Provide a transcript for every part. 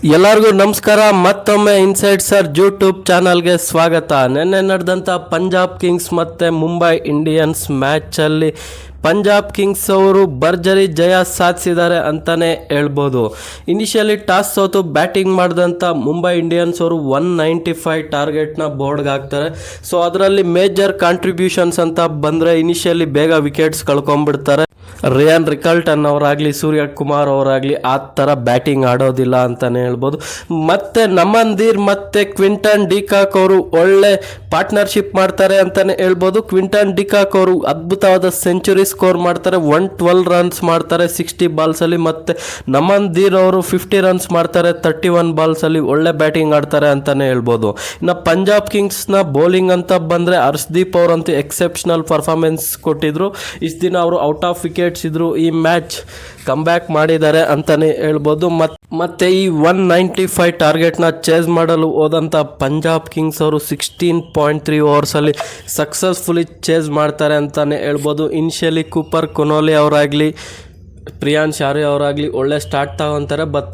ಎಲ್ಲರಿಗೂ ನಮಸ್ಕಾರ. ಮತ್ತೊಮ್ಮೆ ಇನ್ಸೈಡ್ ಸರ್ ಯೂಟ್ಯೂಬ್ ಚಾನಲ್ಗೆ ಸ್ವಾಗತ. ನಿನ್ನೆ ನಡೆದಂಥ ಪಂಜಾಬ್ ಕಿಂಗ್ಸ್ ಮತ್ತು ಮುಂಬೈ ಇಂಡಿಯನ್ಸ್ ಮ್ಯಾಚಲ್ಲಿ ಪಂಜಾಬ್ ಕಿಂಗ್ಸ್ ಅವರು ಭರ್ಜರಿ ಜಯ ಸಾಧಿಸಿದ್ದಾರೆ ಅಂತಲೇ ಹೇಳ್ಬೋದು. ಇನಿಷಿಯಲಿ ಟಾಸ್ ಸೋತು ಬ್ಯಾಟಿಂಗ್ ಮಾಡಿದಂಥ ಮುಂಬೈ ಇಂಡಿಯನ್ಸ್ ಅವರು 195 ಟಾರ್ಗೆಟ್ನ ಬೋರ್ಡ್ಗೆ ಹಾಕ್ತಾರೆ. ಸೊ ಅದರಲ್ಲಿ ಮೇಜರ್ ಕಾಂಟ್ರಿಬ್ಯೂಷನ್ಸ್ ಅಂತ ಬಂದರೆ ಇನಿಷಿಯಲಿ ಬೇಗ ವಿಕೆಟ್ಸ್ ಕಳ್ಕೊಂಡ್ಬಿಡ್ತಾರೆ. ರಿಯಾನ್ ರಿಕಲ್ಟನ್ ಅವರಾಗಲಿ ಸೂರ್ಯಕುಮಾರ್ ಅವರಾಗಲಿ ಆ ಥರ ಬ್ಯಾಟಿಂಗ್ ಆಡೋದಿಲ್ಲ ಅಂತಲೇ ಹೇಳ್ಬೋದು. ಮತ್ತು ನಮನ್ದೀರ್ ಮತ್ತು ಕ್ವಿಂಟನ್ ಡಿಕಾಕ್ ಅವರು ಒಳ್ಳೆ ಪಾರ್ಟ್ನರ್ಶಿಪ್ ಮಾಡ್ತಾರೆ ಅಂತಲೇ ಹೇಳ್ಬೋದು. ಕ್ವಿಂಟನ್ ಡಿಕಾಕ್ ಅವರು ಅದ್ಭುತವಾದ ಸೆಂಚುರಿ ಸ್ಕೋರ್ ಮಾಡ್ತಾರೆ, 112 ರನ್ಸ್ ಮಾಡ್ತಾರೆ 60 ಬಾಲ್ಸಲ್ಲಿ. ಮತ್ತು ನಮನ್ದೀರ್ ಅವರು 50 ರನ್ಸ್ ಮಾಡ್ತಾರೆ 31 ಬಾಲ್ಸಲ್ಲಿ. ಒಳ್ಳೆ ಬ್ಯಾಟಿಂಗ್ ಆಡ್ತಾರೆ ಅಂತಲೇ ಹೇಳ್ಬೋದು. ಇನ್ನು ಪಂಜಾಬ್ ಕಿಂಗ್ಸ್ನ ಬೌಲಿಂಗ್ ಅಂತ ಬಂದರೆ ಹರ್ಷದೀಪ್ ಅವರಂತೂ ಎಕ್ಸೆಪ್ಷನಲ್ ಪರ್ಫಾರ್ಮೆನ್ಸ್ ಕೊಟ್ಟಿದ್ರು. ಇಷ್ಟು ದಿನ ಅವರು ಔಟ್ ಆಫ್ ವಿಕೆಟ್ಸ್ ಇದ್ರು, ಈ ಮ್ಯಾಚ್ ಕಮ್ಬ್ಯಾಕ್ ಮಾಡಿದ್ದಾರೆ ಅಂತಲೇ ಹೇಳ್ಬೋದು. ಮತ್ತೆ ಈ 195 ಟಾರ್ಗೆಟ್ನ ಚೇಸ್ ಮಾಡಲು ಹೋದಂಥ ಪಂಜಾಬ್ ಕಿಂಗ್ಸ್ ಅವರು 16.3 ಓವರ್ಸಲ್ಲಿ ಸಕ್ಸಸ್ಫುಲಿ ಚೇಸ್ ಮಾಡ್ತಾರೆ ಅಂತಲೇ ಹೇಳ್ಬೋದು. ಇನಿಷಿಯಲಿ ಕೂಪರ್ ಕೊನೋಲಿ ಅವರಾಗಲಿ ಪ್ರಿಯಾನ್ ಶಾರಿ ಅವರಾಗಲಿ ಒಳ್ಳೆ ಸ್ಟಾರ್ಟ್ ತಗೊತಾರೆ, ಬಟ್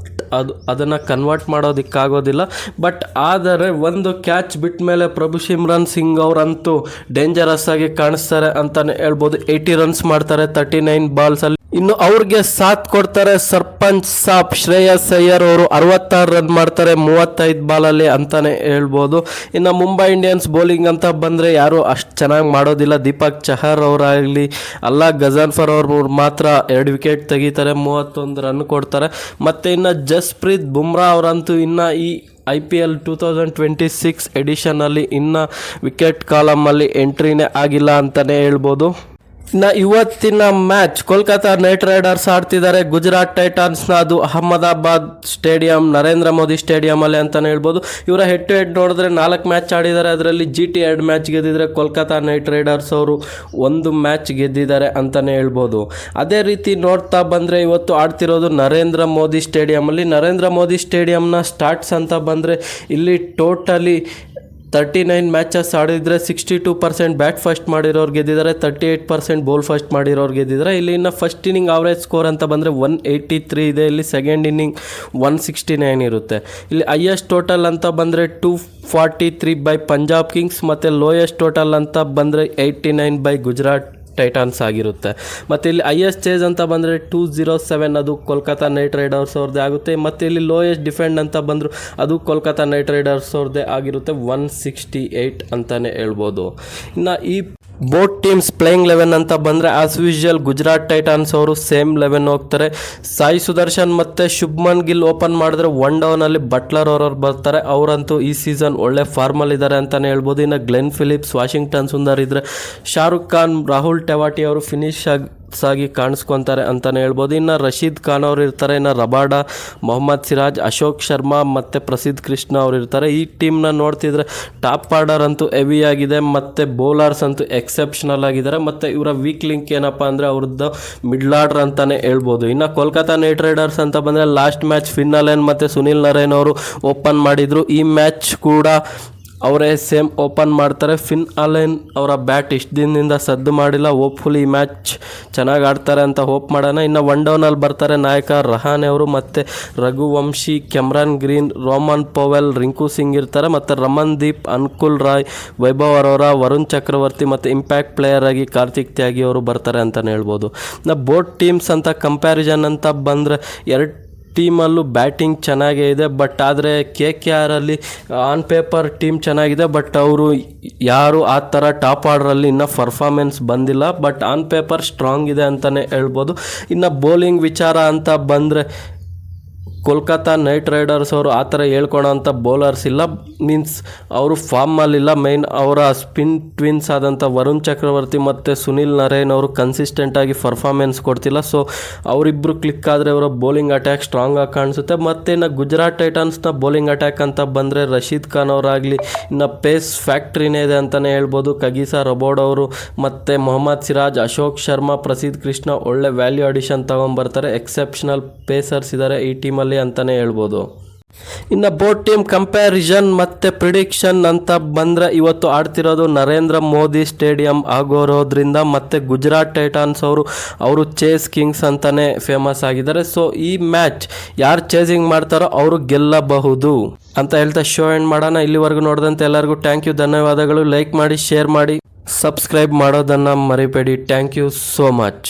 ಅದನ್ನು ಕನ್ವರ್ಟ್ ಮಾಡೋದಕ್ಕಾಗೋದಿಲ್ಲ. ಬಟ್ ಆದರೆ ಒಂದು ಕ್ಯಾಚ್ ಬಿಟ್ಟ ಮೇಲೆ ಪ್ರಭು ಸಿಮ್ರನ್ ಸಿಂಗ್ ಅವರಂತೂ ಡೇಂಜರಸ್ ಆಗಿ ಕಾಣಿಸ್ತಾರೆ ಅಂತಲೇ ಹೇಳ್ಬೋದು. 80 ರನ್ಸ್ ಮಾಡ್ತಾರೆ 39 ಬಾಲ್ಸಲ್ಲಿ. ಇನ್ನು ಅವ್ರಿಗೆ ಸಾಥ್ ಕೊಡ್ತಾರೆ ಸರ್ಪಂಚ್ ಸಾಬ್ ಶ್ರೇಯಸ್ ಅಯ್ಯರ್ ಅವರು 66 ರನ್ ಮಾಡ್ತಾರೆ 35 ಬಾಲಲ್ಲಿ ಅಂತಲೇ ಹೇಳ್ಬೋದು. ಇನ್ನು ಮುಂಬೈ ಇಂಡಿಯನ್ಸ್ ಬೌಲಿಂಗ್ ಅಂತ ಬಂದರೆ ಯಾರು ಅಷ್ಟು ಚೆನ್ನಾಗಿ ಮಾಡೋದಿಲ್ಲ. ದೀಪಕ್ ಚಹರ್ ಅವರಾಗಲಿ ಅಲ್ಲಾ ಗಜಾನ್ಫರ್ ಅವರು ಮಾತ್ರ 2 ವಿಕೆಟ್ ತೆಗಿತಾರೆ, 31 ರನ್ ಕೊಡ್ತಾರೆ. ಮತ್ತು ಇನ್ನು ಜಸ್ಪ್ರೀತ್ ಬುಮ್ರಾ ಅವರಂತೂ ಇನ್ನು ಈ IPL 2026 ಎಡಿಷನಲ್ಲಿ ಇನ್ನು ವಿಕೆಟ್ ಕಾಲಮಲ್ಲಿ ಎಂಟ್ರಿನೇ ಆಗಿಲ್ಲ ಅಂತಲೇ ಹೇಳ್ಬೋದು. ಇನ್ನು ಇವತ್ತಿನ ಮ್ಯಾಚ್ ಕೋಲ್ಕತಾ ನೈಟ್ ರೈಡರ್ಸ್ ಆಡ್ತಿದ್ದಾರೆ ಗುಜರಾತ್ ಟೈಟಾನ್ಸ್ನ. ಅದು ಅಹಮದಾಬಾದ್ ಸ್ಟೇಡಿಯಂ, ನರೇಂದ್ರ ಮೋದಿ ಸ್ಟೇಡಿಯಮಲ್ಲಿ ಅಂತಲೇ ಹೇಳ್ಬೋದು. ಇವರ ಹೆಡ್ ಟು ಹೆಡ್ ನೋಡಿದ್ರೆ 4 ಮ್ಯಾಚ್ ಆಡಿದ್ದಾರೆ. ಅದರಲ್ಲಿ GT 2 ಮ್ಯಾಚ್ ಗೆದ್ದಿದ್ರೆ ಕೋಲ್ಕತಾ ನೈಟ್ ರೈಡರ್ಸ್ ಅವರು 1 ಮ್ಯಾಚ್ ಗೆದ್ದಿದ್ದಾರೆ ಅಂತಲೇ ಹೇಳ್ಬೋದು. ಅದೇ ರೀತಿ ನೋಡ್ತಾ ಬಂದರೆ ಇವತ್ತು ಆಡ್ತಿರೋದು ನರೇಂದ್ರ ಮೋದಿ ಸ್ಟೇಡಿಯಮಲ್ಲಿ. ನರೇಂದ್ರ ಮೋದಿ ಸ್ಟೇಡಿಯಂನ ಸ್ಟಾರ್ಟ್ಸ್ ಅಂತ ಬಂದರೆ ಇಲ್ಲಿ ಟೋಟಲಿ 39 ಮ್ಯಾಚಸ್ ಆಡಿದರೆ 62% ಬ್ಯಾಟ್ ಫಸ್ಟ್ ಮಾಡಿರೋರು ಗೆದ್ದಿದ್ದಾರೆ, 38% ಬೌಲ್ ಫಸ್ಟ್ ಮಾಡಿರೋರು ಗೆದ್ದಿದ್ದಾರೆ. ಇಲ್ಲಿ ಇನ್ನು ಫಸ್ಟ್ ಇನ್ನಿಂಗ್ ಆವ್ರೇಜ್ ಸ್ಕೋರ್ ಅಂತ ಬಂದರೆ 183 ಇದೆ. ಇಲ್ಲಿ ಸೆಕೆಂಡ್ ಇನ್ನಿಂಗ್ 169 ಇರುತ್ತೆ. ಇಲ್ಲಿ ಹೈಯೆಸ್ಟ್ ಟೋಟಲ್ ಅಂತ ಬಂದರೆ 243 ಬೈ ಪಂಜಾಬ್ ಕಿಂಗ್ಸ್ ಮತ್ತು ಲೋಯೆಸ್ಟ್ ಟೋಟಲ್ ಅಂತ ಬಂದರೆ 89 ಬೈ ಗುಜರಾತ್ ಟೈಟಾನ್ಸ್ ಆಗಿರುತ್ತೆ. ಮತ್ತು ಇಲ್ಲಿ ಹೈಯೆಸ್ಟ್ ಚೇಸ್ ಅಂತ ಬಂದರೆ 207 ಅದು ಕೋಲ್ಕತಾ ನೈಟ್ ರೈಡರ್ಸ್ ಅವ್ರದ್ದೇ ಆಗುತ್ತೆ. ಮತ್ತು ಇಲ್ಲಿ ಲೋಯೆಸ್ಟ್ ಡಿಫೆಂಡ್ ಅಂತ ಬಂದರು ಅದು ಕೋಲ್ಕತಾ ನೈಟ್ ರೈಡರ್ಸ್ ಅವ್ರದ್ದೇ ಆಗಿರುತ್ತೆ, 168 ಅಂತಲೇ ಹೇಳ್ಬೋದು. ಇನ್ನು ಈ ಬೋತ್ ಟೀಮ್ಸ್ ಪ್ಲೇಯಿಂಗ್ 11 ಅಂತ ಬಂದರೆ ಆಸ್ ಯೂಶುವಲ್ ಗುಜರಾತ್ ಟೈಟಾನ್ಸ್ ಅವರು ಸೇಮ್ 11 ಹೋಗ್ತಾರೆ. ಸಾಯಿ ಸುದರ್ಶನ್ ಮತ್ತು ಶುಭ್ಮನ್ ಗಿಲ್ ಓಪನ್ ಮಾಡಿದ್ರೆ 1 ಡೌನಲ್ಲಿ ಬಟ್ಲರ್ ಅವರವ್ರು ಬರ್ತಾರೆ. ಅವರಂತೂ ಈ ಸೀಸನ್ ಒಳ್ಳೆ ಫಾರ್ಮಲ್ಲಿದ್ದಾರೆ ಅಂತಲೇ ಹೇಳ್ಬೋದು. ಇನ್ನು ಗ್ಲೆನ್ ಫಿಲಿಪ್ಸ್, ವಾಷಿಂಗ್ಟನ್ ಸುಂದರ್ ಇದ್ದರೆ ಶಾರುಖ್ ಖಾನ್, ರಾಹುಲ್ ಟೆವಾಟಿ ಅವರು ಫಿನಿಶ್ ಆಗಿ ಕಾಣಿಸ್ಕೊತಾರೆ ಅಂತಲೇ ಹೇಳ್ಬೋದು. ಇನ್ನು ರಶೀದ್ ಖಾನ್ ಅವರು ಇರ್ತಾರೆ. ಇನ್ನು ರಬಾಡಾ, ಮೊಹಮ್ಮದ್ ಸಿರಾಜ್, ಅಶೋಕ್ ಶರ್ಮಾ ಮತ್ತು ಪ್ರಸಿದ್ಧ್ ಕೃಷ್ಣ ಅವರು ಇರ್ತಾರೆ. ಈ ಟೀಮ್ನ ನೋಡ್ತಿದ್ರೆ ಟಾಪ್ ಆರ್ಡರ್ ಅಂತೂ ಹೆವಿ ಆಗಿದೆ ಮತ್ತು ಬೌಲರ್ಸ್ ಅಂತೂ ಎಕ್ಸೆಪ್ಷನಲ್ ಆಗಿದ್ದಾರೆ. ಮತ್ತು ಇವರ ವೀಕ್ ಲಿಂಕ್ ಏನಪ್ಪ ಅಂದರೆ ಅವ್ರದ್ದು ಮಿಡ್ಲ್ ಆರ್ಡರ್ ಅಂತಲೇ ಹೇಳ್ಬೋದು. ಇನ್ನು ಕೋಲ್ಕತಾ ನೈಟ್ ರೈಡರ್ಸ್ ಅಂತ ಬಂದರೆ ಲಾಸ್ಟ್ ಮ್ಯಾಚ್ ಫಿನ್ ಅಲೆನ್ ಮತ್ತು ಸುನಿಲ್ ನರೇನ್ ಅವರು ಓಪನ್ ಮಾಡಿದರು. ಈ ಮ್ಯಾಚ್ ಕೂಡ ಅವರೇ ಸೇಮ್ ಓಪನ್ ಮಾಡ್ತಾರೆ. ಫಿನ್ ಅಲೆನ್ ಅವರ ಬ್ಯಾಟ್ ಇಷ್ಟು ದಿನದಿಂದ ಸದ್ದು ಮಾಡಿಲ್ಲ. ಹೋಪ್ಫುಲಿ ಈ ಮ್ಯಾಚ್ ಚೆನ್ನಾಗಿ ಆಡ್ತಾರೆ ಅಂತ ಹೋಪ್ ಮಾಡೋಣ. ಇನ್ನು 1 ಡೌನಲ್ಲಿ ಬರ್ತಾರೆ ನಾಯಕ ರಹಾನೆ ಅವರು ಮತ್ತು Raghuvanshi, Cameron Green, Rovman Powell, Rinku Singh ಇರ್ತಾರೆ. ಮತ್ತು ರಮನ್ ದೀಪ್, ಅನ್ಕುಲ್ ರಾಯ್, ವೈಭವ್ ಅರೋರಾ, ವರುಣ್ ಚಕ್ರವರ್ತಿ ಮತ್ತು ಇಂಪ್ಯಾಕ್ಟ್ ಪ್ಲೇಯರ್ ಆಗಿ ಕಾರ್ತಿಕ್ ತ್ಯಾಗಿ ಅವರು ಬರ್ತಾರೆ ಅಂತಲೇ ಹೇಳ್ಬೋದು. ಇನ್ನು ಬೋತ್ ಟೀಮ್ಸ್ ಅಂತ ಕಂಪ್ಯಾರಿಸನ್ ಅಂತ ಬಂದರೆ 2 ಟೀಮಲ್ಲೂ ಬ್ಯಾಟಿಂಗ್ ಚೆನ್ನಾಗೇ ಇದೆ. ಬಟ್ ಆದರೆ KKR ಅಲ್ಲಿ ಆನ್ ಪೇಪರ್ ಟೀಮ್ ಚೆನ್ನಾಗಿದೆ, ಬಟ್ ಅವರು ಯಾರು ಆ ಥರ ಟಾಪ್ ಆರ್ಡ್ರಲ್ಲಿ ಇನ್ನೂ ಪರ್ಫಾರ್ಮೆನ್ಸ್ ಬಂದಿಲ್ಲ. ಬಟ್ ಆನ್ ಪೇಪರ್ ಸ್ಟ್ರಾಂಗ್ ಇದೆ ಅಂತಲೇ ಹೇಳ್ಬೋದು. ಇನ್ನು ಬೌಲಿಂಗ್ ವಿಚಾರ ಅಂತ ಬಂದರೆ ಕೋಲ್ಕತಾ ನೈಟ್ ರೈಡರ್ಸ್ ಅವರು ಆ ಥರ ಹೇಳ್ಕೊಳೋಂಥ ಬೌಲರ್ಸ್ ಇಲ್ಲ, ಮೀನ್ಸ್ ಅವರು ಫಾರ್ಮಲ್ಲಿಲ್ಲ. ಮೈನ್ ಅವರ ಸ್ಪಿನ್ ಟ್ವಿನ್ಸ್ ಆದಂಥ ವರುಣ್ ಚಕ್ರವರ್ತಿ ಮತ್ತು ಸುನಿಲ್ ನರೇನ್ ಅವರು ಕನ್ಸಿಸ್ಟೆಂಟಾಗಿ ಪರ್ಫಾರ್ಮೆನ್ಸ್ ಕೊಡ್ತಿಲ್ಲ. ಸೊ ಅವರಿಬ್ಬರು ಕ್ಲಿಕ್ ಆದರೆ ಅವರ ಬೌಲಿಂಗ್ ಅಟ್ಯಾಕ್ ಸ್ಟ್ರಾಂಗ್ ಆಗಿ ಕಾಣಿಸುತ್ತೆ. ಮತ್ತು ಇನ್ನು ಗುಜರಾತ್ ಟೈಟಾನ್ಸ್ನ ಬೌಲಿಂಗ್ ಅಟ್ಯಾಕ್ ಅಂತ ಬಂದರೆ ರಶೀದ್ ಖಾನ್ ಅವರಾಗಲಿ ಇನ್ನು ಪೇಸ್ ಫ್ಯಾಕ್ಟ್ರಿನೇ ಇದೆ ಅಂತಲೇ ಹೇಳ್ಬೋದು. ಕಗೀಸಾ ರಬೋಡ್ ಅವರು ಮತ್ತು ಮೊಹಮ್ಮದ್ ಸಿರಾಜ್, ಅಶೋಕ್ ಶರ್ಮಾ, ಪ್ರಸಿದ್ಧ್ ಕೃಷ್ಣ ಒಳ್ಳೆ ವ್ಯಾಲ್ಯೂ ಅಡಿಷನ್ ತೊಗೊಂಬರ್ತಾರೆ. ಎಕ್ಸೆಪ್ಷನಲ್ ಪೇಸರ್ಸ್ ಇದ್ದಾರೆ ಈ ಟೀಮಲ್ಲಿ ಅಂತಲೇ ಹೇಳ್ಬೋದು. ಇನ್ನು ಬೋತ್ ಟೀಮ್ ಕಂಪ್ಯಾರಿಸನ್ ಮತ್ತು ಪ್ರಿಡಿಕ್ಷನ್ ಅಂತ ಬಂದರೆ ಇವತ್ತು ಆಡ್ತಿರೋದು ನರೇಂದ್ರ ಮೋದಿ ಸ್ಟೇಡಿಯಂ ಆಗೋರೋದ್ರಿಂದ ಮತ್ತು ಗುಜರಾತ್ ಟೈಟಾನ್ಸ್ ಅವರು ಚೇಸ್ ಕಿಂಗ್ಸ್ ಅಂತಲೇ ಫೇಮಸ್ ಆಗಿದ್ದಾರೆ. ಸೊ ಈ ಮ್ಯಾಚ್ ಯಾರು ಚೇಸಿಂಗ್ ಮಾಡ್ತಾರೋ ಅವರು ಗೆಲ್ಲಬಹುದು ಅಂತ ಹೇಳ್ತಾ ಶೋ ಎಂಡ್ ಮಾಡೋಣ. ಇಲ್ಲಿವರೆಗೂ ನೋಡಿದಂತೆ ಎಲ್ಲರಿಗೂ ಥ್ಯಾಂಕ್ ಯು, ಧನ್ಯವಾದಗಳು. ಲೈಕ್ ಮಾಡಿ, ಶೇರ್ ಮಾಡಿ, ಸಬ್ಸ್ಕ್ರೈಬ್ ಮಾಡೋದನ್ನು ಮರಿಬೇಡಿ. Thank you so much.